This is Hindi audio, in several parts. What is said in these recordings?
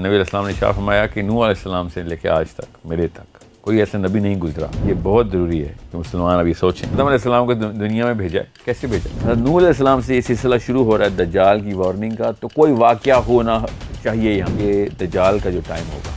नबी अलैहिस्सलाम ने इरशाद फरमाया कि नूह अलैहिस्सलाम से लेकर आज तक मेरे तक कोई ऐसा नबी नहीं गुजरा। ये बहुत ज़रूरी है कि मुसलमान अभी सोचें। आदम अलैहिस्सलाम को दुनिया में भेजा है, कैसे भेजा? नूह अलैहिस्सलाम से ये सिलसिला शुरू हो रहा है दज्जाल की वार्निंग का, तो कोई वाक़या होना चाहिए यहाँ। ये दज्जाल का जो टाइम होगा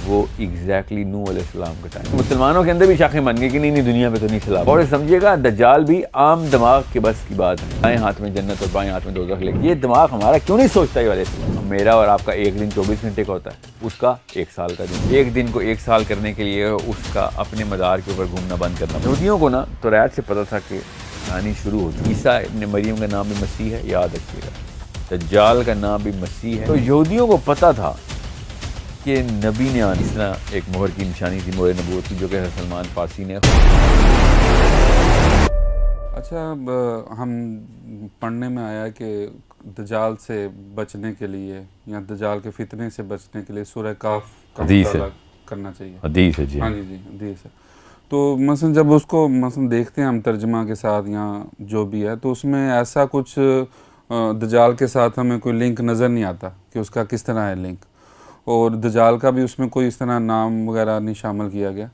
वो एग्जैक्टली नूह अलैहिस्सलाम का टाइम। मुसलमानों के अंदर भी शाखें बन गई कि नहीं दुनिया में तो नहीं चला। और समझिएगा दज्जाल भी आम दिमाग के बस की बात है। बाएं हाथ में जन्नत और बाएं हाथ में दोज़ख। लेकिन ये दिमाग हमारा क्यों नहीं सोचता ये वाले? मेरा और आपका एक दिन 24 घंटे का होता है, उसका 1 साल का दिन। एक दिन को 1 साल करने के लिए उसका अपने मदार के ऊपर घूमना बंद करना। यहूदियों को ना तो रात से पता था कि कहानी शुरू होगी। ईसा इब्न मरियम का नाम भी मसीह है, याद रखिएगा। दज्जाल का नाम भी मसीह है। तो यहूदियों को पता था कि नबी ने आना। इस तरह एक मोहर की निशानी थी मोहर नबूवत की, जो कि सलमान फारसी ने। अच्छा, हम पढ़ने में आया कि दज्जाल से बचने के लिए या दज्जाल के फितने से बचने के लिए सूरह काफ का मुताला करना चाहिए। हदीस है जी। हाँ जी, हदीस है। तो मसलन जब उसको मसलन देखते हैं हम तर्जमा के साथ या जो भी है, तो उसमें ऐसा कुछ दज्जाल के साथ हमें कोई लिंक नज़र नहीं आता कि उसका किस तरह है लिंक, और दज्जाल का भी उसमें कोई इस तरह नाम वगैरह नहीं शामिल किया गया।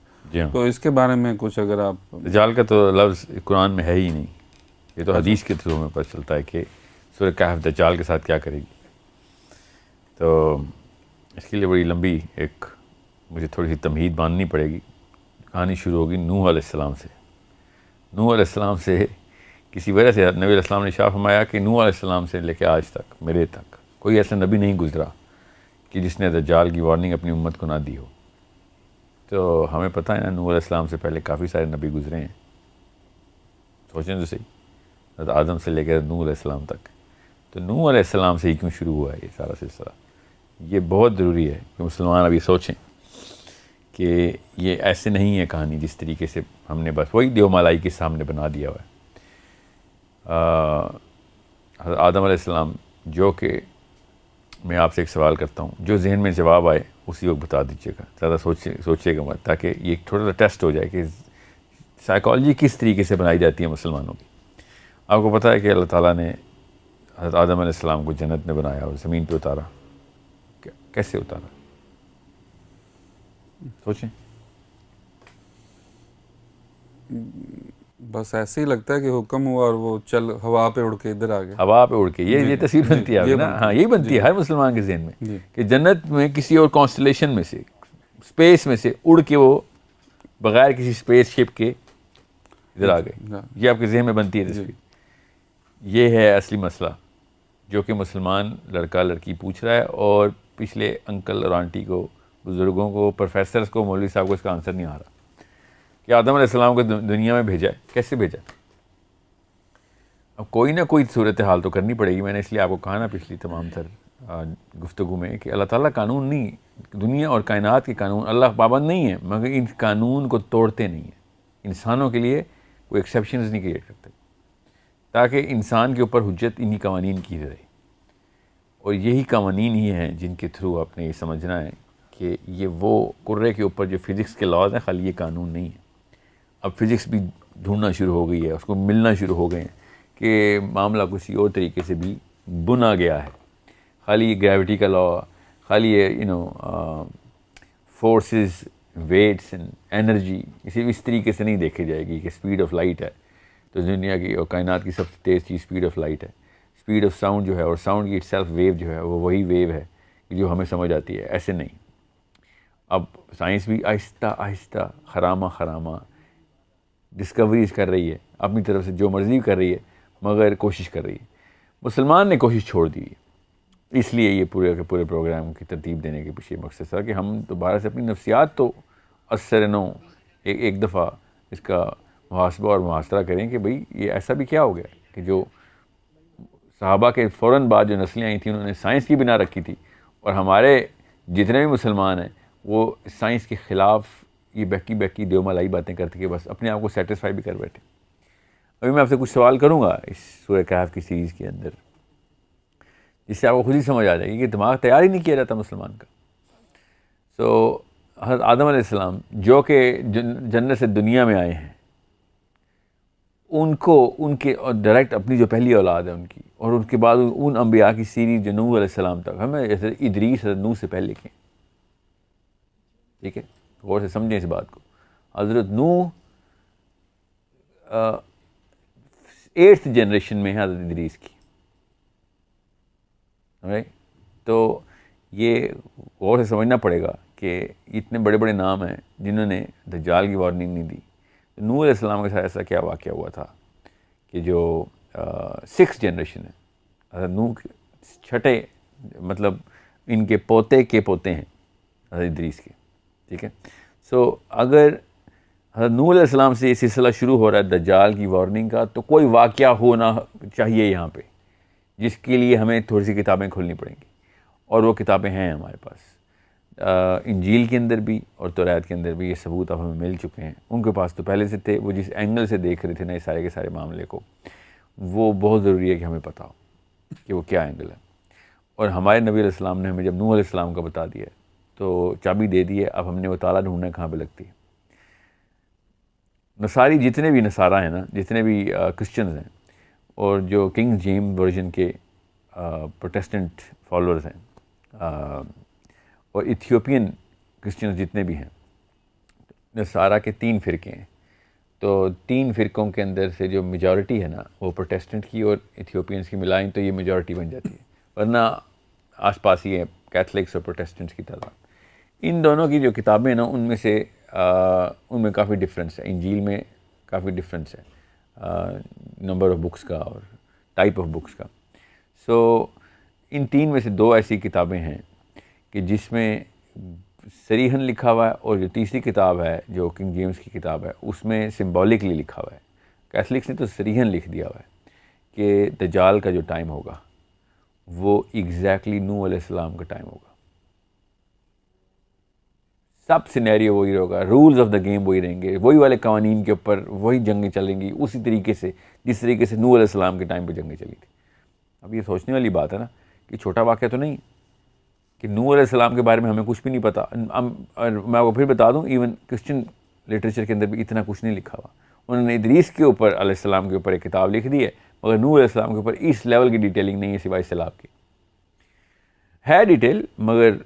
तो इसके बारे में कुछ अगर आप। दज्जाल का तो लफ्ज़ कुरान में है ही नहीं, ये तो हदीस के थ्रू में पता चलता है कि सूरह कहफ दज्जाल के साथ क्या करेगी। तो इसके लिए बड़ी लंबी एक मुझे थोड़ी सी तमहीद बांधनी पड़ेगी। कहानी शुरू होगी नूह अलैहिस्सलाम से। नूह अलैहिस्सलाम से किसी वजह से नबी अलैहिस्सलाम ने इरशाद फरमाया कि नूह अलैहिस्सलाम से लेकर आज तक मेरे तक कोई ऐसा नबी नहीं गुजरा कि जिसने दज्जाल की वार्निंग अपनी उम्मत को ना दी हो। तो हमें पता है ना, नूह अलैहिस्सलाम से पहले काफ़ी सारे नबी गुजरे हैं। सोचें तो सही, आदम से लेकर नूह अलैहिस्सलाम तक। तो नूह अलैहिस्सलाम से ही क्यों शुरू हुआ है ये सारा सिलसिला? ये बहुत ज़रूरी है कि मुसलमान अभी सोचें कि ये ऐसे नहीं है कहानी जिस तरीके से हमने बस वही देवमालाई के सामने बना दिया हुआ है। आदम अलैहिस्सलाम, जो कि मैं आपसे एक सवाल करता हूँ, जो जहन में जवाब आए उसी वक्त बता दीजिएगा, ज़्यादा सोचिएगा मत, ताकि ये थोड़ा सा टेस्ट हो जाए कि साइकोलॉजी किस तरीके से बनाई जाती है मुसलमानों की। आपको पता है कि अल्लाह ताला ने हज़रत आदम अलैहिस्सलाम को जन्नत में बनाया और ज़मीन पे उतारा। कैसे उतारा? सोचें। बस ऐसे ही लगता है कि हुक्म हुआ और वो चल हवा पे उड़ के इधर आ गया। हवा पे उड़ के ये तस्वीर बनती है ना। हाँ, यही बनती है हर मुसलमान के जहन में कि जन्नत में किसी और कॉन्स्टलेशन में से, स्पेस में से उड़ के वो बगैर किसी स्पेस शिप के इधर आ गए। ये आपके जहन में बनती है तस्वीर। ये है असली मसला जो कि मुसलमान लड़का लड़की पूछ रहा है, और पिछले अंकल और आंटी को, बुज़ुर्गों को, प्रोफेसर्स को, मौलवी साहब को इसका आंसर नहीं आ रहा कि आदम अलैहिस्सलाम को दुनिया में भेजा है, कैसे भेजा? अब कोई ना कोई सूरत हाल तो करनी पड़ेगी। मैंने इसलिए आपको कहा ना पिछली तमाम तर गुफ्तगू में कि अल्लाह ताला कानून नहीं, दुनिया और कायनात के कानून अल्लाह पाबंद नहीं है, मगर इन कानून को तोड़ते नहीं है। इंसानों के लिए कोई एक्सेप्शंस नहीं क्रिएट करते, ताकि इंसान के ऊपर हुज्जत इन्हीं कवानीन की रहे। और यही कवानीन ही हैं जिनके थ्रू आपने ये समझना है कि ये वो कुर्रे के ऊपर जो फिज़िक्स के लॉज हैं, खाली ये कानून नहीं है। अब फिज़िक्स भी ढूंढना शुरू हो गई है, उसको मिलना शुरू हो गए हैं कि मामला किसी और तरीके से भी बुना गया है। खाली ये ग्रेविटी का लॉ, खाली ये फोर्सेस, वेट्स एंड एनर्जी इसे इस तरीके से नहीं देखी जाएगी कि स्पीड ऑफ लाइट है तो दुनिया की और कायनात की सबसे तेज़ चीज़ स्पीड ऑफ लाइट है। स्पीड ऑफ साउंड जो है, और साउंड की इटसेल्फ वेव जो है, वो वही वेव है जो हमें समझ आती है। ऐसे नहीं। अब साइंस भी आहिस्ता आहिस्ता खरामा डिस्कवरीज कर रही है, अपनी तरफ से जो मर्ज़ी कर रही है, मगर कोशिश कर रही है। मुसलमान ने कोशिश छोड़ दी है। इसलिए ये पूरे के पूरे प्रोग्राम की तरतीब देने के पीछे मकसद था कि हम दोबारा से अपनी नफ्सियात तो असर नो एक दफ़ा इसका मुहासबा और मुहासरा करें कि भाई ये ऐसा भी क्या हो गया कि जो सहाबा के फ़ौरन बाद जो नस्लें आई थी उन्होंने साइंस की बिना रखी थी, और हमारे जितने भी मुसलमान हैं वो साइंस के ख़िलाफ़ ये बहकी देवमालाई बातें करते कि बस अपने आप को सेटिस्फाई भी कर बैठे। अभी मैं आपसे कुछ सवाल करूँगा इस सूरह कहफ की सीरीज़ के अंदर, जिससे आपको खुद ही समझ आ जाएगी कि दिमाग तैयार ही नहीं किया जाता मुसलमान का। सो हज़रत आदम अलैहिस्सलाम जो कि जन्नत से दुनिया में आए हैं, उनको उनके और डायरेक्ट अपनी जो पहली औलाद है उनकी, और उनके बाद उन अम्बिया की सीरीज जो नूह अलैहिस्सलाम तक, हमें जैसे इदरीस नूह से पहले के, ठीक है, गौर से समझें इस बात को। हज़रत नूह 8th जनरेशन में है हज़रत इदरीस की, राइट। तो ये गौर से समझना पड़ेगा कि इतने बड़े बड़े नाम हैं जिन्होंने दज्जाल की वार्निंग नहीं दी। तो नूह अलैहिस्सलाम के साथ ऐसा क्या वाक़या हुआ था कि जो 6th जनरेशन है, हज़रत नूह के छठे, मतलब इनके पोते के पोते हैं हज़रत इदरीस के, ठीक है। सो अगर हज़रत नूह अलैहिस्सलाम से ये सिलसिला शुरू हो रहा है दज्जाल की वार्निंग का, तो कोई वाक़या होना चाहिए यहाँ पे जिसके लिए हमें थोड़ी सी किताबें खोलनी पड़ेंगी, और वो किताबें हैं हमारे पास। इंजील के अंदर भी और तौरात के अंदर भी ये सबूत अब हमें मिल चुके हैं। उनके पास तो पहले से थे, वो जिस एंगल से देख रहे थे ना ये सारे के सारे मामले को, वो बहुत ज़रूरी है कि हमें पता हो कि वो क्या एंगल है। और हमारे नबी अलैहिस्सलाम ने हमें जब नूह अलैहिस्सलाम का बता दिया तो चाबी दे दी है, अब हमने वो ताला ढूंढना कहाँ पे लगती है। नसारी जितने भी नसारा हैं ना, जितने भी क्रिश्चियंस हैं, और जो किंग जेम्स वर्जन के प्रोटेस्टेंट फॉलोअर्स हैं, और इथियोपियन क्रिश्चियंस जितने भी हैं, नसारा के 3 फ़िरके हैं। तो 3 फ़िरकों के अंदर से जो मेजॉरिटी है ना, वो प्रोटेस्टेंट की और इथियोपियंस की मिलाएं तो ये मेजॉरिटी बन जाती है, वरना आसपास ही है कैथलिक्स और प्रोटेस्टेंट्स की तादाद। इन दोनों की जो किताबें हैं ना, उनमें से उनमें काफ़ी डिफरेंस है। इंजील में काफ़ी डिफरेंस है नंबर ऑफ़ बुक्स का और टाइप ऑफ बुक्स का। सो इन 3 में से 2 ऐसी किताबें हैं कि जिसमें सरीहन लिखा हुआ है, और जो तीसरी किताब है जो किंग जेम्स की किताब है उसमें सिम्बॉलिकली लिखा हुआ है। कैथलिक्स ने तो सरीहन लिख दिया हुआ है कि दज्जाल का जो टाइम होगा वो एग्जैक्टली नूह अलैहिस्सलाम का टाइम होगा। सब सिनेरियो वही होगा, रूल्स ऑफ द गेम वही रहेंगे, वही वाले कवानीन के ऊपर वही जंगें चलेंगी उसी तरीके से जिस तरीके से नूह अलैहिस्सलाम के टाइम पे जंगें चली थी। अब ये सोचने वाली बात है ना कि छोटा वाक़या तो नहीं कि नूह अलैहिस्सलाम के बारे में हमें कुछ भी नहीं पता। और मैं आपको फिर बता दूं, इवन क्रिश्चियन लिटरेचर के अंदर भी इतना कुछ नहीं लिखा हुआ। उन्होंने इदरीस के ऊपर अलैहिस्सलाम के ऊपर एक किताब लिख दी है, मगर नूह अलैहिस्सलाम के ऊपर इस लेवल की डिटेलिंग नहीं है सिवाय सैलाब की। है डिटेल, मगर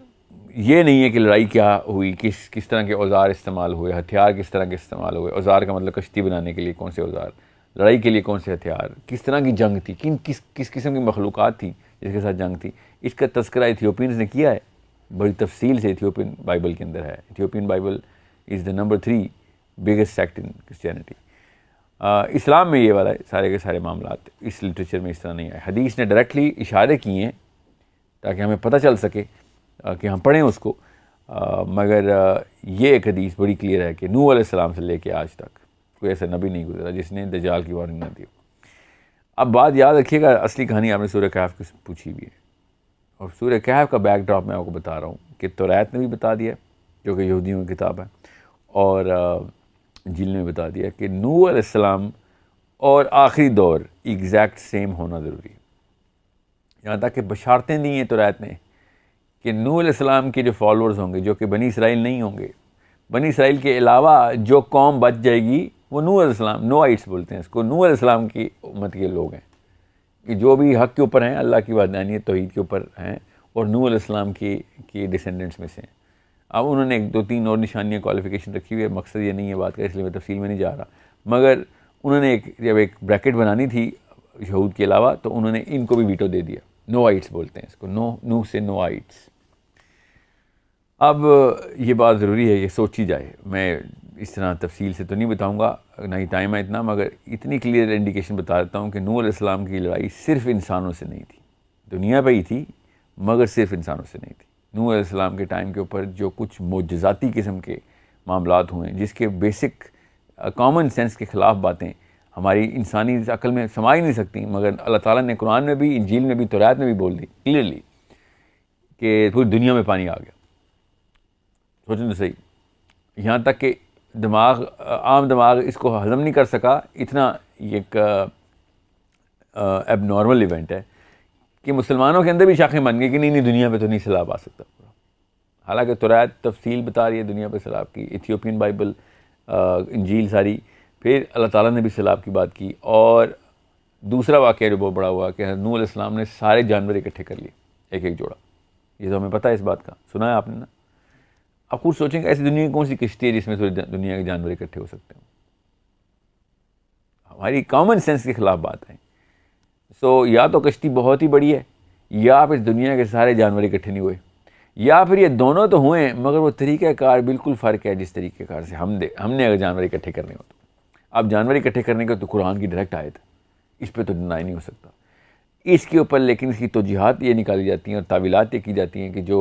ये नहीं है कि लड़ाई क्या हुई, किस तरह के औजार इस्तेमाल हुए, हथियार किस तरह के इस्तेमाल हुए। औजार का मतलब कश्ती बनाने के लिए कौन से औजार, लड़ाई के लिए कौन से हथियार, किस तरह की जंग थी, किस किस्म की मखलूक़ात थी जिसके साथ जंग थी, इसका तस्करा इथियोपियंस ने किया है बड़ी तफसील से। इथियोपियन बाइबल के अंदर है। Ethiopian Bible is the number 3 biggest sect in Christianity. इस्लाम में ये वाला सारे के सारे मामलात इस लिटरेचर में इस तरह नहीं आए। हदीस ने डायरेक्टली इशारे किए हैं ताकि हमें पता चल सके कि हम पढ़ें उसको, मगर ये एक हदीस बड़ी क्लियर है कि नूह अलैहिस्सलाम से लेके आज तक कोई ऐसा नबी नहीं गुजरा जिसने दज्जाल की वार्निंग ना दी। अब बात याद रखिएगा, असली कहानी आपने सूरह कहफ की पूछी भी है, और सूरह कहफ का बैकड्रॉप मैं आपको बता रहा हूँ कि तौरात ने भी बता दिया जो कि यहूदियों की किताब है, और इंजील ने बता दिया कि नूह अलैहिस्सलाम और आखिरी दौर एग्जैक्ट सेम होना ज़रूरी है। यहाँ तक कि बशारतें दी हैं तौरात ने कि नूह अलैहिस्सलाम के जो फॉलोअर्स होंगे जो कि बनी इसराइल नहीं होंगे, बनी इसराइल के अलावा जो कौम बच जाएगी वो नूह अलैहिस्सलाम, नोआइट्स बोलते हैं इसको, नूह अलैहिस्सलाम की उम्मत के लोग हैं कि जो भी हक़ के ऊपर हैं, अल्लाह की वहदानियत तौहीद के ऊपर हैं, और नूह अलैहिस्सलाम की डिसेंडेंट्स में से हैं। अब उन्होंने 1-2-3 और निशानियाँ क्वालिफिकेशन रखी हुई है, मकसद ये नहीं है बात का, इसलिए मैं तफसील में नहीं जा रहा, मगर उन्होंने जब एक ब्रैकेट बनानी थी यहूद के अलावा तो उन्होंने इनको भी वीटो दे दिया। नोआइट्स बोलते हैं इसको, नूह से नोआइट्स। अब ये बात ज़रूरी है कि सोची जाए, मैं इस तरह तफसील से तो नहीं बताऊंगा, ना ही टाइम है इतना, मगर इतनी क्लियर इंडिकेशन बता देता हूँ कि नूह अलैहिस्सलाम की लड़ाई सिर्फ इंसानों से नहीं थी, दुनिया पर ही थी मगर सिर्फ इंसानों से नहीं थी। नूह अलैहिस्सलाम के टाइम के ऊपर जो कुछ मोजज़ाती किस्म के मामलात हुए जिसके बेसिक कॉमन सेंस के ख़िलाफ़ बातें हमारी इंसानी अक्ल में समा ही नहीं सकती, मगर अल्लाह ताला ने कुरान में भी, इंजील में भी, तौरात में भी बोल दी क्लियरली कि पूरी दुनिया में पानी आ गया। सोचें तो सही, यहाँ तक कि दिमाग, आम दिमाग इसको हज़म नहीं कर सका, इतना एक एबनॉर्मल इवेंट है कि मुसलमानों के अंदर भी शाखें बन गई कि नहीं दुनिया पे तो नहीं सैलाब आ सकता। हालांकि तौरात तफसील बता रही है दुनिया पे सैलाब की, इथियोपियन बाइबल, इंजील सारी, फिर अल्लाह ताला ने भी सैलाब की बात की। और दूसरा वाक़या जो बहुत बड़ा हुआ कि नूह अलैहिस्सलाम ने सारे जानवर इकट्ठे कर लिए, एक एक जोड़ा। ये तो हमें पता है इस बात का, सुना है आपने ना। आप खुद सोचेंगे ऐसी दुनिया की कौन सी कश्ती है जिसमें थोड़ी दुनिया के जानवर इकट्ठे हो सकते हैं। हमारी कॉमन सेंस के खिलाफ बात है। सो या तो कश्ती बहुत ही बड़ी है, या फिर इस दुनिया के सारे जानवर इकट्ठे नहीं हुए, या फिर ये दोनों तो हुए मगर वो तरीक़ाकार बिल्कुल फ़र्क है जिस तरीक़ेकार से हमने अगर जानवर इकट्ठे करने हो तो। अब जानवर इकट्ठे करने का तो कुरान की डायरेक्ट आयत है, इस पर तो डिनाई नहीं हो सकता। इसके ऊपर लेकिन इसकी तौजीहात ये निकाली जाती हैं और तावीलात ये की जाती हैं कि जो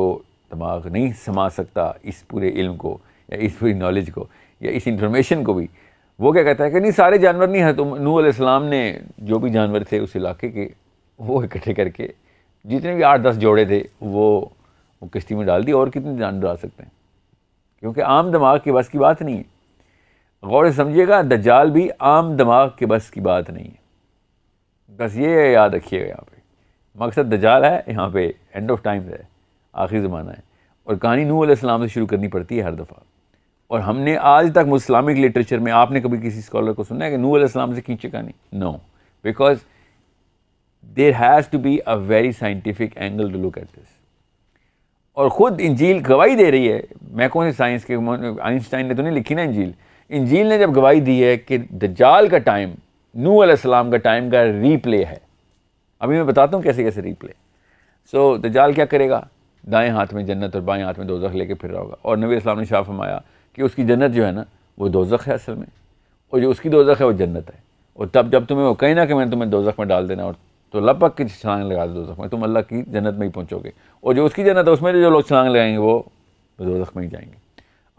दिमाग नहीं समा सकता इस पूरे इल्म को या इस पूरी नॉलेज को या इस इंफॉर्मेशन को भी, वो क्या कहता है कि नहीं सारे जानवर नहीं है। तो नूह अलैहिस्सलाम ने जो भी जानवर थे उस इलाके के वो इकट्ठे करके जितने भी 8-10 जोड़े थे वो कश्ती में डाल दी। और कितने जानवर डाल सकते हैं, क्योंकि आम दिमाग के बस की बात नहीं है। गौर से समझिएगा, दज्जाल भी आम दिमाग के बस की बात नहीं है। बस ये याद रखिएगा, यहाँ पे मकसद दज्जाल है, यहाँ पे एंड ऑफ टाइम है, आखिरी ज़माना है। और कहानी नूह अलैहिस्सलाम से शुरू करनी पड़ती है हर दफ़ा। और हमने आज तक इस्लामिक लिटरेचर में आपने कभी किसी स्कॉलर को सुना है कि नूह अलैहिस्सलाम से खींचे कहानी? No, because there has to be a very scientific angle to look at this. और ख़ुद इंजील गवाही दे रही है। मैं कौन से साइंस के, आइंस्टाइन ने तो नहीं लिखी ना इंजील। इंजील ने जब गवाही दी है कि दज्जाल का टाइम नूह अलैहिस्सलाम का टाइम का रीप्ले है। अभी मैं बताता हूँ कैसे कैसे रीप्ले। सो दज्जाल क्या करेगा, दाएं हाथ में जन्नत और बाएं हाथ में दोज़ख लेके फिर रहा होगा। और नबी अलैहिस्सलाम ने शाह फरमाया कि उसकी जन्नत जो है ना वो दोज़ख है असल में, और जो उसकी दोज़ख है वो जन्नत है। और तब जब तुम्हें वो कहीं ना कि मैंने तुम्हें दोज़ख में डाल देना और तो लपक की छलांग लगा दो दोज़ख में, तुम अल्लाह की जन्नत में ही पहुँचोगे। और जो उसकी जन्नत है उसमें जो लोग छलांग लगाएंगे वो दोज़ख में ही जाएंगे।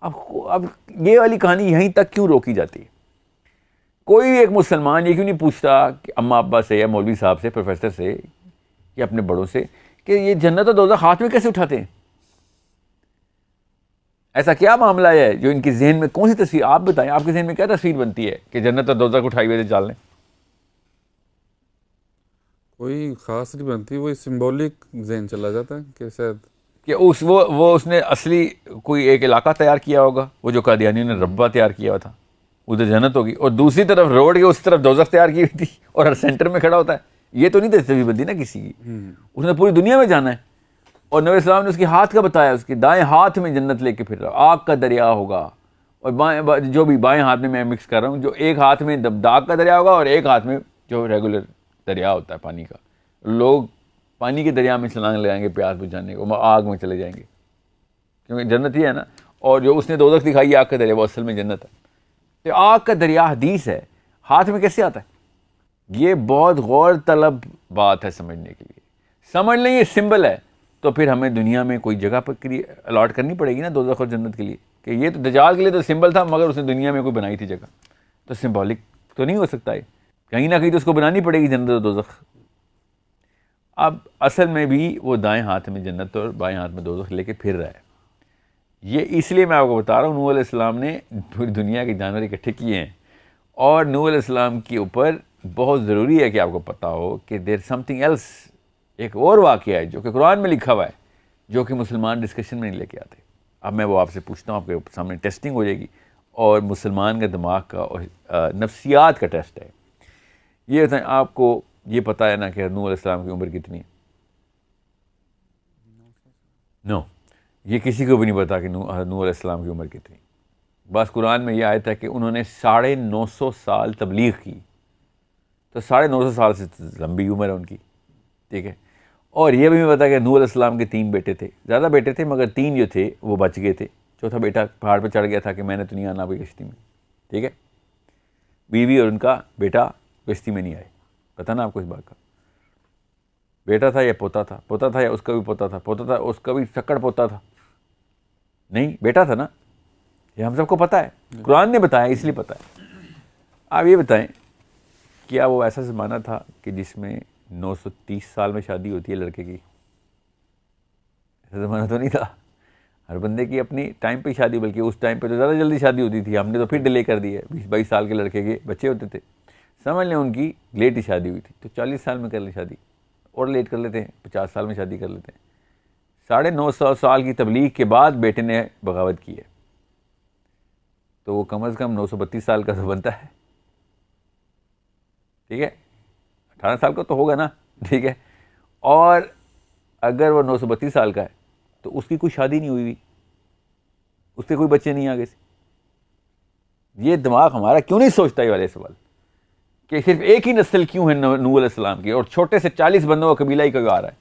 अब ये वाली कहानी यहीं तक क्यों रोकी जाती है? कोई भी एक मुसलमान ये क्यों नहीं पूछता कि अम्मा अब्बा से या मौलवी साहब से, प्रोफेसर से या अपने बड़ों से कि ये जन्नत और दोज़ख हाथ में कैसे उठाते हैं? ऐसा क्या मामला है जो इनकी जहन में, कौन सी तस्वीर, आप बताएं, आपके जहन में क्या तस्वीर बनती है कि जन्नत और दोज़ख उठाई हुए थे चाल ने? कोई ख़ास नहीं बनती, वही सिंबॉलिक जहन चला जाता है कि शायद कि वो उसने असली कोई एक इलाका तैयार किया होगा, वो जो कादियानियों ने रब्बा तैयार किया हुआ था, उधर जन्नत होगी, और दूसरी तरफ रोड के उस तरफ दोज़ख तैयार की हुई थी और हर सेंटर में खड़ा होता है। ये तो नहीं तस्वीर बनती ना किसी की। उसने पूरी दुनिया में जाना है। और नबी सल्लल्लाहु अलैहि वसल्लम ने उसके हाथ का बताया, उसके दाएं हाथ में जन्नत लेके फिर रहा, आग का दरिया होगा। और बाएं जो भी बाएं हाथ में मैं मिक्स कर रहा हूँ, जो एक हाथ में दाग का दरिया होगा और एक हाथ में जो रेगुलर दरिया होता है पानी का। लोग पानी के दरिया में छलांग लगाएंगे प्यास बुझाने को, आग में चले जाएंगे, क्योंकि जन्नत ही है ना। और जो उसने दोज़ख दिखाई आग का दरिया, वो असल में जन्नत है। तो आग का दरिया हदीस है, हाथ में कैसे आता है? ये बहुत गौर तलब बात है समझने के लिए। समझ लें ये सिंबल है, तो फिर हमें दुनिया में कोई जगह पर अलॉट करनी पड़ेगी ना दोज़ख और जन्नत के लिए, कि ये तो दज्जाल के लिए तो सिंबल था, मगर उसने दुनिया में कोई बनाई थी जगह, तो सिंबॉलिक तो नहीं हो सकता है, कहीं ना कहीं तो उसको बनानी पड़ेगी जन्नत और दोज़ख। अब असल में भी वो दाएं हाथ में जन्नत और बाएं हाथ में दोज़ख लेके फिर रहा है। ये इसलिए मैं आपको बता रहा हूँ, नूह अलैहिस्सलाम ने पूरी दुनिया के जानवर इकट्ठे किए हैं। और नूह अलैहिस्सलाम के ऊपर बहुत ज़रूरी है कि आपको पता हो कि देयर समथिंग एल्स, एक और वाक़या है जो कि कुरान में लिखा हुआ है, जो कि मुसलमान डिस्कशन में नहीं लेके आते। अब मैं वो आपसे पूछता हूँ, आपके सामने टेस्टिंग हो जाएगी, और मुसलमान का दिमाग का और नफ्सियात का टेस्ट है। ये बताएं, आपको ये पता है ना कि नूह अलैहिस्सलाम की उम्र कितनी है? नो, ये किसी को भी नहीं पता कि नूह अलैहिस्सलाम की उम्र कितनी। बस कुरान में ये आयत है कि उन्होंने 950 साल तबलीग की। तो 950 साल से लंबी उम्र है उनकी, ठीक है। और ये भी पता है कि नूह अलैहिस्सलाम के 3 बेटे थे, ज़्यादा बेटे थे मगर 3 जो थे वो बच गए थे। चौथा बेटा पहाड़ पर चढ़ गया था कि मैंने तो नहीं आना कोई कश्ती में, ठीक है। बीवी और उनका बेटा कश्ती में नहीं आए, पता ना आपको इस बात का? बेटा था या पोता था? पोता था या उसका भी पोता था? पोता था, उसका भी शक्कड़ पोता था? नहीं, बेटा था ना। ये हम सबको पता है, कुरान ने बताया, इसलिए पता है। आप ये बताएं, क्या वो ऐसा ज़माना था कि जिसमें 930 साल में शादी होती है लड़के की? ऐसा ज़माना तो नहीं था। हर बंदे की अपनी टाइम पे शादी, बल्कि उस टाइम पे तो ज़्यादा जल्दी शादी होती थी। हमने तो फिर डिले कर दी है, 20-22 साल के लड़के के बच्चे होते थे। समझ लें उनकी लेट ही शादी हुई थी, तो 40 साल में कर ली शादी, और लेट कर लेते हैं, 50 साल में शादी कर लेते हैं। 950 साल की तबलीग के बाद बेटे ने बगावत की है, तो वो कम अज़ कम 932 साल का तो बनता है। ठीक है, 18 साल का तो होगा ना, ठीक है। और अगर वो 932 साल का है तो उसकी कोई शादी नहीं हुई हुई, उसके कोई बच्चे नहीं आगे से। ये दिमाग हमारा क्यों नहीं सोचता ये वाले सवाल कि सिर्फ एक ही नस्ल क्यों है नूह अलैहिस्सलाम की, और छोटे से 40 बंदों का कबीला ही क्यों आ रहा है।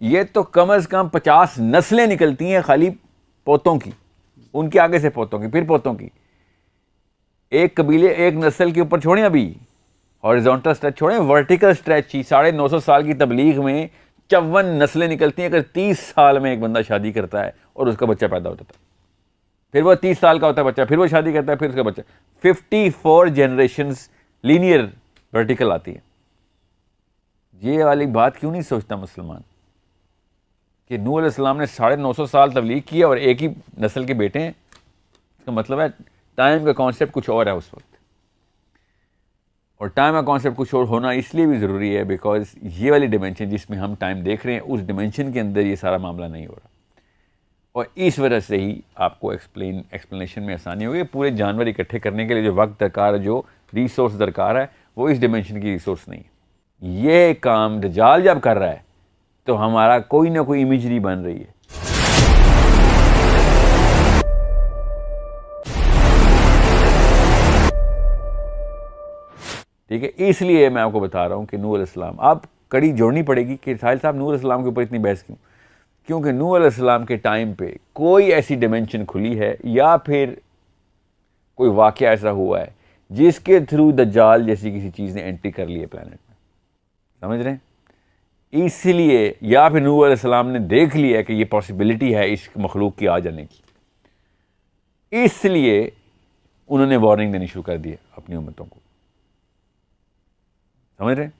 ये तो कम अज़ कम 50 नस्लें निकलती हैं खाली पोतों की, उनके आगे से पोतों की, फिर पोतों की। एक कबीले एक नस्ल के ऊपर छोड़ें, अभी हॉरिजॉन्टल स्ट्रेच छोड़ें, वर्टिकल स्ट्रेच ही 950 साल की तबलीग में 54 नस्लें निकलती हैं। अगर 30 साल में एक बंदा शादी करता है और उसका बच्चा पैदा होता है, फिर वो 30 साल का होता है बच्चा, फिर वो शादी करता है, फिर उसका बच्चा, 54 जनरेशंस लीनियर वर्टिकल आती है। ये वाली बात क्यों नहीं सोचता मुसलमान कि नूह अलैहिस्सलाम ने 950 साल तबलीग किया और एक ही नस्ल के बेटे हैं। इसका मतलब है टाइम का कॉन्सेप्ट कुछ और है उस वक्त, और टाइम का कॉन्सेप्ट कुछ और होना इसलिए भी ज़रूरी है बिकॉज ये वाली डिमेंशन जिसमें हम टाइम देख रहे हैं उस डिमेंशन के अंदर ये सारा मामला नहीं हो रहा, और इस वजह से ही आपको एक्सप्लेनेशन में आसानी होगी। पूरे जानवर इकट्ठे करने के लिए जो वक्त दरकार है, जो रिसोर्स दरकार है, वो इस डिमेंशन की रिसोर्स नहीं है। ये काम दज्जाल जब कर रहा है तो हमारा कोई ना कोई इमेजरी बन रही है। ठीक है, इसलिए मैं आपको बता रहा हूँ कि नूह अलैहिस्सलाम, आप कड़ी जोड़नी पड़ेगी कि साहिल साहब नूह अलैहिस्सलाम के ऊपर इतनी बहस क्यों। क्योंकि नूह अलैहिस्सलाम के टाइम पे कोई ऐसी डिमेंशन खुली है या फिर कोई वाक़या ऐसा हुआ है जिसके थ्रू दज्जाल जैसी किसी चीज़ ने एंट्री कर ली है प्लेनेट में, समझ रहे हैं। इसलिए या फिर नूह अलैहिस्सलाम ने देख लिया कि ये पॉसिबिलिटी है इस मखलूक की आ जाने की, इसलिए उन्होंने वार्निंग देनी शुरू कर दी है अपनी उम्मतों को, समझ रहे हैं।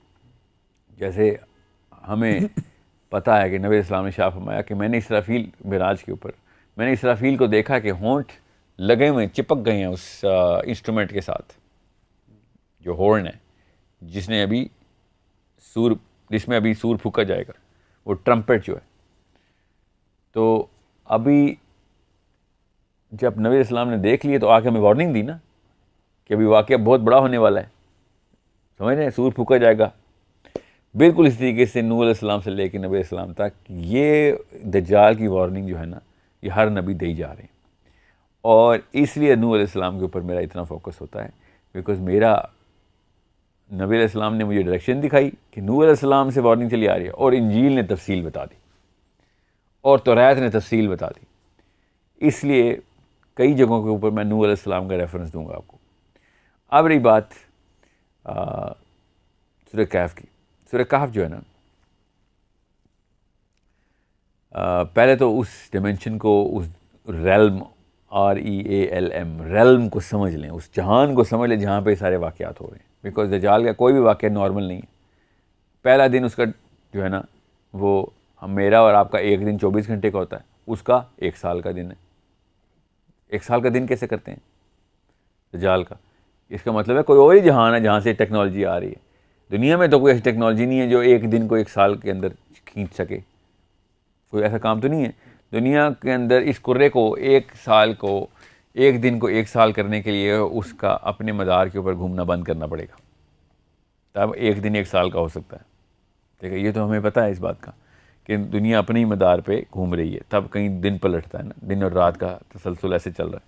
जैसे हमें पता है कि नबी इस्लाम ने शाह फरमाया कि मैंने इसराफील मिराज के ऊपर, मैंने इसराफील को देखा कि होंठ लगे हुए चिपक गए हैं उस इंस्ट्रूमेंट के साथ, जो हॉर्न है जिसमें अभी सूर फूका जाएगा, वो ट्रम्पेट जो है। तो अभी जब नबी इस्लाम ने देख लिए तो आके हमें वार्निंग दी ना कि अभी वाक़या बहुत बड़ा होने वाला है, समझ रहे हैं, सूर फूका जाएगा। बिल्कुल इस तरीके से नूह अलैहिस्सलाम से लेकर नबी इस्लाम तक ये दज्जाल की वार्निंग जो है ना, ये हर नबी दे ही जा रहे हैं। और इसलिए नूह अलैहिस्सलाम के ऊपर मेरा इतना फोकस होता है बिकॉज मेरा नबी अलैहिस्सलाम ने मुझे डायरेक्शन दिखाई कि नूह अलैहिस्सलाम से वार्निंग चली आ रही है, और इंजील ने तफसील बता दी, और तौरात ने तफसील बता दी। इसलिए कई जगहों के ऊपर मैं नूह अलैहिस्सलाम का रेफरेंस दूंगा आपको। अब रही बात सूरह कहफ की। सूरह कहफ जो है ना, पहले तो उस डिमेंशन को, उस रेल्म, REALM, रेल्म को समझ लें, उस जहान को समझ लें जहाँ पे सारे वाक़यात हो रहे हैं। बिकॉज दज्जाल का कोई भी वाक़या नॉर्मल नहीं है। पहला दिन उसका जो है ना, वो मेरा और आपका एक दिन 24 घंटे का होता है, उसका 1 साल का दिन है। 1 साल का दिन कैसे करते हैं दज्जाल का? इसका मतलब है कोई और ही जहान है जहाँ से टेक्नोलॉजी आ रही है। दुनिया में तो कोई ऐसी टेक्नोलॉजी नहीं है जो एक दिन को 1 साल के अंदर खींच सके, कोई ऐसा काम तो नहीं है दुनिया के अंदर। इस कुर्रे को 1 साल को, एक दिन को 1 साल करने के लिए उसका अपने मदार के ऊपर घूमना बंद करना पड़ेगा, तब एक दिन 1 साल का हो सकता है। ठीक है, ये तो हमें पता है इस बात का कि दुनिया अपने ही मदार पे घूम रही है, तब कहीं दिन पलटता है ना, दिन और रात का तसलसल ऐसे चल रहा है।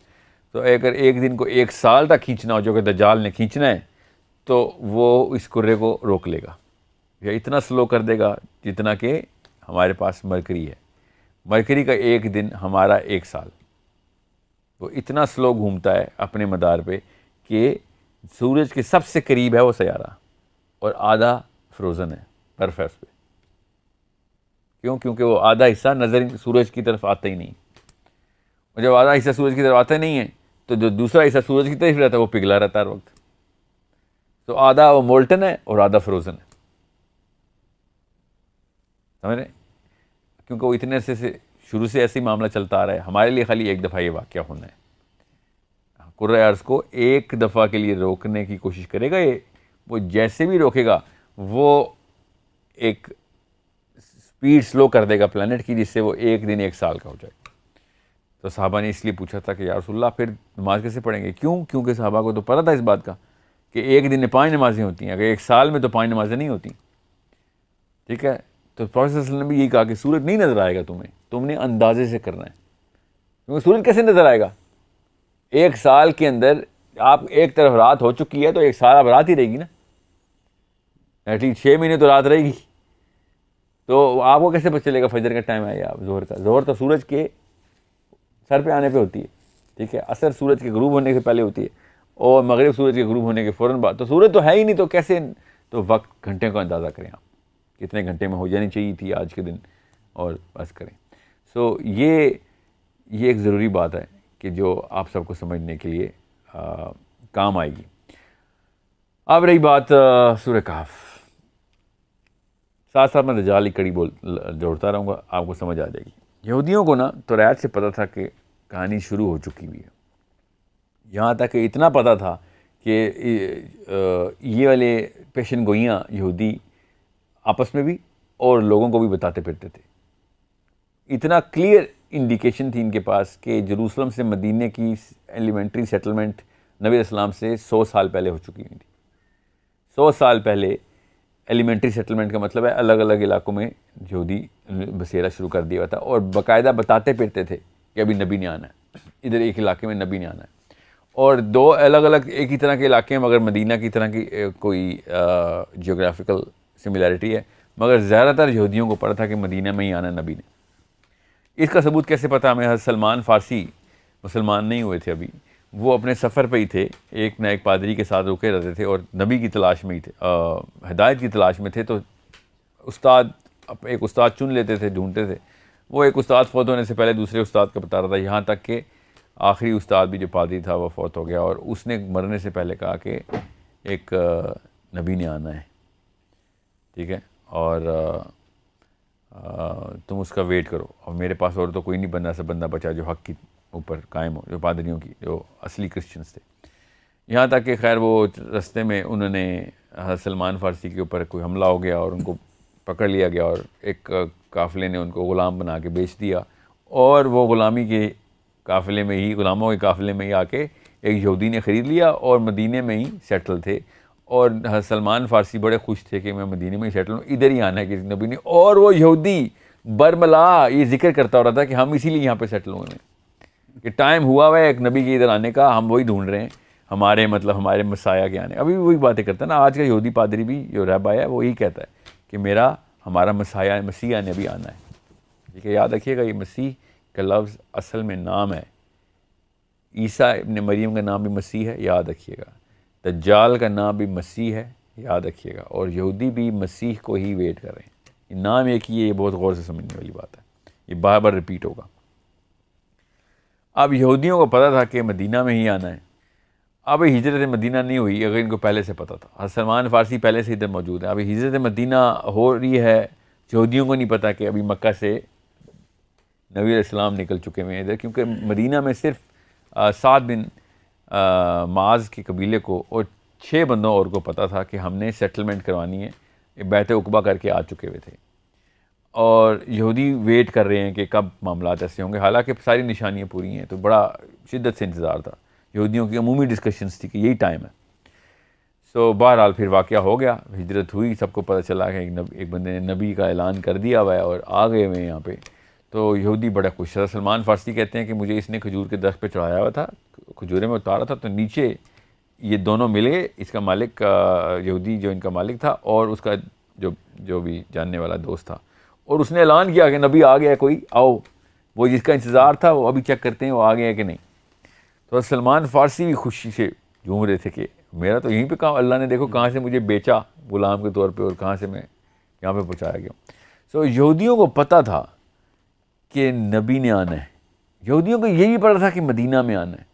तो अगर एक दिन को 1 साल तक खींचना हो, जो कि दज्जाल ने खींचना है, तो वो इस कुर्रे को रोक लेगा या इतना स्लो कर देगा जितना कि हमारे पास मरकरी है। मरकरी का एक दिन हमारा 1 साल, वो इतना स्लो घूमता है अपने मदार पे कि सूरज के सबसे करीब है वो सयारा और आधा फ्रोज़न है, बर्फ़ है उस पर। क्यों? क्योंकि वो आधा हिस्सा नज़र सूरज की तरफ आता ही नहीं, और जब आधा हिस्सा सूरज की तरफ आता नहीं है तो जो दूसरा हिस्सा सूरज की तरफ रहता है वो पिघला रहता है हर वक्त। तो आधा वो मोल्टन है और आधा फ्रोज़न है, समझ रहे? क्योंकि वो इतने से शुरू से ऐसे ही मामला चलता आ रहा है। हमारे लिए खाली एक दफ़ा ये वाक़या होना है। कुर्रा अर्ज़ को एक दफ़ा के लिए रोकने की कोशिश करेगा ये, वो जैसे भी रोकेगा वो एक स्पीड स्लो कर देगा प्लैनेट की, जिससे वो एक दिन 1 साल का हो जाए। तो साहबा ने इसलिए पूछा था कि या रसूलल्लाह फिर नमाज कैसे पढ़ेंगे? क्यों? क्योंकि साहबा को तो पता था इस बात का कि एक दिन में 5 नमाज़ें होती हैं, अगर एक साल में तो 5 नमाज़ें नहीं होती, ठीक है। तो प्रॉफेट सल्लल्लाहु अलैहि वसल्लम ने भी यही कहा कि सूरज नहीं नज़र आएगा तुम्हें, तुमने अंदाजे से करना है, क्योंकि सूरज कैसे नज़र आएगा? एक साल के अंदर आप एक तरफ रात हो चुकी है तो एक साल आप रात ही रहेगी ना, एटलीस्ट 6 महीने तो रात रहेगी। तो आपको कैसे पता चलेगा फजर का टाइम है या जोहर का? जोहर तो सूरज के सर पे आने पे होती है, ठीक है। असर सूरज के गुरूब होने से पहले होती है और मगरिब सूरज के गुरूब होने के फ़ौरन बाद। तो सूरज तो है ही नहीं, तो कैसे? तो वक्त घंटे का अंदाज़ा करें आप, कितने घंटे में हो जानी चाहिए थी आज के दिन, और बस करें। सो ये एक ज़रूरी बात है कि जो आप सबको समझने के लिए काम आएगी। अब रही बात सूरह कहफ, साथ साथ मैं दज्जाल की कड़ी जोड़ता रहूँगा, आपको समझ आ जाएगी। यहूदियों को ना तौरात से पता था कि कहानी शुरू हो चुकी हुई है, यहाँ तक कि इतना पता था कि ये वाले पेशन गोइयाँ यहूदी आपस में भी और लोगों को भी बताते फिरते थे। इतना क्लियर इंडिकेशन थी इनके पास कि जेरूसलम से मदीने की एलिमेंट्री सेटलमेंट नबी अलैहिस्सलाम से 100 साल पहले हो चुकी हुई थी। 100 साल पहले एलिमेंट्री सेटलमेंट का मतलब है अलग अलग इलाकों में यहूदी बसेरा शुरू कर दिया था, और बाकायदा बताते फिरते थे कि अभी नबी ने आना है, इधर एक इलाके में नबी ने आना है। और 2 अलग अलग एक ही तरह के इलाके हैं, मगर मदीना की तरह की कोई जियोग्राफिकल सिमिलैरिटी है, मगर ज़्यादातर यहूदियों को पता था कि मदीना में ही आना नबी ने। इसका सबूत कैसे पता हमें? हज़रत सलमान फ़ारसी मुसलमान नहीं हुए थे अभी, वो अपने सफ़र पे ही थे, एक ना एक पादरी के साथ रुके रहते थे और नबी की तलाश में ही थे, हिदायत की तलाश में थे। तो एक उस्ताद चुन लेते थे, ढूंढते थे। वो एक उस्ताद फ़ौत होने से पहले दूसरे उस्ताद का बता रहा था, यहाँ तक कि आखिरी उस्ताद भी जो पादरी था वो फ़ौत हो गया, और उसने मरने से पहले कहा कि एक नबी ने आना है, ठीक है, और तुम उसका वेट करो। और मेरे पास और तो कोई नहीं बंदा सा बंदा बचा जो हक़ की ऊपर कायम हो, जो पादरियों की, जो असली क्रिश्चियंस थे। यहाँ तक कि खैर वो रास्ते में उन्होंने हज़रत सलमान फ़ारसी के ऊपर कोई हमला हो गया और उनको पकड़ लिया गया, और एक काफ़िले ने उनको ग़ुलाम बना के बेच दिया, और वो ग़ुलामी के काफ़िले में ही, ग़ुलामों के काफ़िले में ही आके एक यहूदी ने ख़रीद लिया और मदीने में ही सेटल थे। और हज़रत सलमान फ़ारसी बड़े खुश थे कि मैं मदीने में ही सेटल हूँ, इधर ही आना है किसी नबी ने। और वो यहूदी बरमला ये जिक्र करता हो रहा था कि हम इसीलिए यहाँ पे सेटल हुए हैं, कि टाइम हुआ हुआ है एक नबी के इधर आने का, हम वही ढूंढ रहे हैं, हमारे हमारे मसाया के आने। अभी भी वही बातें करता है ना, आज का यहूदी पादरी भी जो रहबा है वो यही कहता है कि हमारा मसाया मसीहा ने भी आना है, ठीक है। याद रखिएगा, ये मसीह का लफ्ज़ असल में नाम है, ईसा इब्न मरियम का नाम भी मसीह है, याद रखिएगा। दज्जाल का नाम भी मसीह है, याद रखिएगा। और यहूदी भी मसीह को ही वेट कर रहे हैं, ये नाम एक ही है, ये बहुत गौर से समझने वाली बात है, ये बार बार रिपीट होगा। अब यहूदियों को पता था कि मदीना में ही आना है। अब हिजरत मदीना नहीं हुई, अगर इनको पहले से पता था। सलमान फ़ारसी पहले से इधर मौजूद है, अभी हिजरत मदीना हो रही है, यहूदियों को नहीं पता कि अभी मक्का से नबी अलैहिस्सलाम निकल चुके हैं इधर, क्योंकि मदीना में सिर्फ 7 बिन माज के कबीले को और 6 बंदों और को पता था कि हमने सेटलमेंट करवानी है, बैत उक़बा करके आ चुके हुए थे, और यहूदी वेट कर रहे हैं कि कब मामलात ऐसे होंगे। हालांकि सारी निशानियां पूरी हैं, तो बड़ा शिद्दत से इंतज़ार था। यहूदियों की अमूमी डिस्कशंस थी कि यही टाइम है। सो बहरहाल फिर वाक़या हो गया, हिजरत हुई, सबको पता चला कि एक बंदे ने नबी का ऐलान कर दिया हुआ है और आ गए हुए यहाँ पे। तो यहूदी बड़ा खुश था। सलमान फ़ारसी कहते हैं कि मुझे इसने खजूर के दरख्त पे चढ़ाया हुआ था, खजूरे में उतारा था, तो नीचे ये दोनों मिले, इसका मालिक यहूदी जो इनका मालिक था और उसका जो भी जानने वाला दोस्त था, और उसने ऐलान किया कि नबी आ गया, कोई आओ। वो जिसका इंतज़ार था वो अभी चेक करते हैं वो आ गया कि नहीं। तो सलमान फ़ारसी भी खुशी से झूम रहे थे कि मेरा तो यहीं पे काम, अल्लाह ने देखो कहाँ से मुझे बेचा गुलाम के तौर पे और कहाँ से मैं यहाँ पे पहुँचाया गया। सो यहूदियों को पता था कि नबी ने आना है, यहूदियों को ये भी पता था कि मदीना में आना है,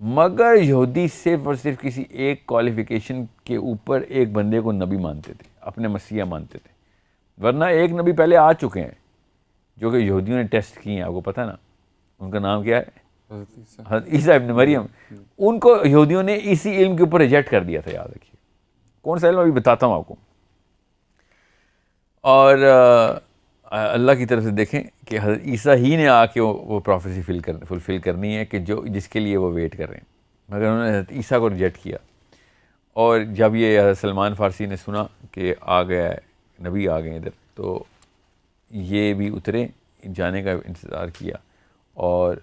मगर यहूदी सिर्फ और सिर्फ किसी एक क्वालिफ़िकेशन के ऊपर एक बंदे को नबी मानते थे, अपने मसीहा मानते थे। वरना एक नबी पहले आ चुके हैं जो कि यहूदियों ने टेस्ट किए हैं, आपको पता ना, उनका नाम क्या है? हज़रत ईसा इब्न मरियम। उनको यहूदियों ने इसी इल्म के ऊपर रिजेक्ट कर दिया था, याद रखिए। कौन सा इल्म अभी बताता हूँ आपको। और अल्लाह की तरफ से देखें कि हज़रत ईसा ही ने आके वो प्रोफेसी फुलफ़िल करनी है कि जो जिसके लिए वो वेट कर रहे हैं, मगर उन्होंने हज़रत ईसा को रिजेक्ट किया। और जब ये सलमान फ़ारसी ने सुना कि आ गया है, नबी आ गए इधर, तो ये भी उतरे, जाने का इंतज़ार किया और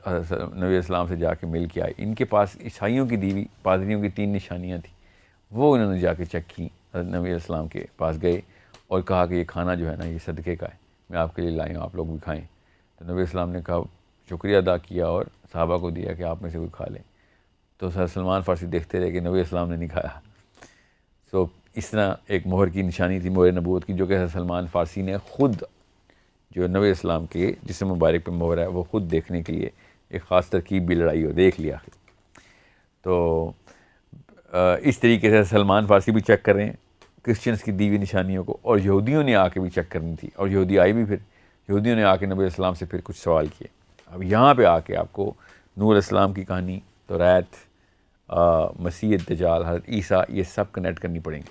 नबी इस्लाम से जाके मिल के आए। इनके पास ईसाइयों की दीवी पादरियों की 3 निशानियाँ थी, वो इन्होंने जाके चेक की। नबी इस्लाम के पास गए और कहा कि ये खाना जो है ना, ये सदक़े का है, मैं आपके लिए लाया हूँ, आप लोग भी खाएँ। तो नबी इस्लाम ने कहा, शुक्रिया अदा किया और सहाबा को दिया कि आप में से कोई खा लें। तो सर सलमान फ़ारसी देखते रहे कि नबी इस्लाम ने नहीं खाया। सो इस तरह एक मोहर की निशानी थी, मोहर नबूवत की, जो कि सलमान फ़ारसी ने ख़ुद, जो नबी इस्लाम के जिस्म मुबारक पे मोहर है, वो ख़ुद देखने के लिए एक ख़ास तरकीब भी लड़ाई और देख लिया। तो इस तरीके से सलमान फ़ारसी भी चेक कर रहे हैं क्रिश्चियंस की दी हुई निशानियों को, और यहूदियों ने आके भी चेक करनी थी, और यहूदी आए भी। फिर यहूदियों ने आके नबी इस्लाम से फिर कुछ सवाल किए। अब यहाँ पे आके आपको नूह अलैहिस्सलाम की कहानी, तौरात, मसीह दज्जाल, हज़रत ईसा, ये सब कनेक्ट करनी पड़ेंगी।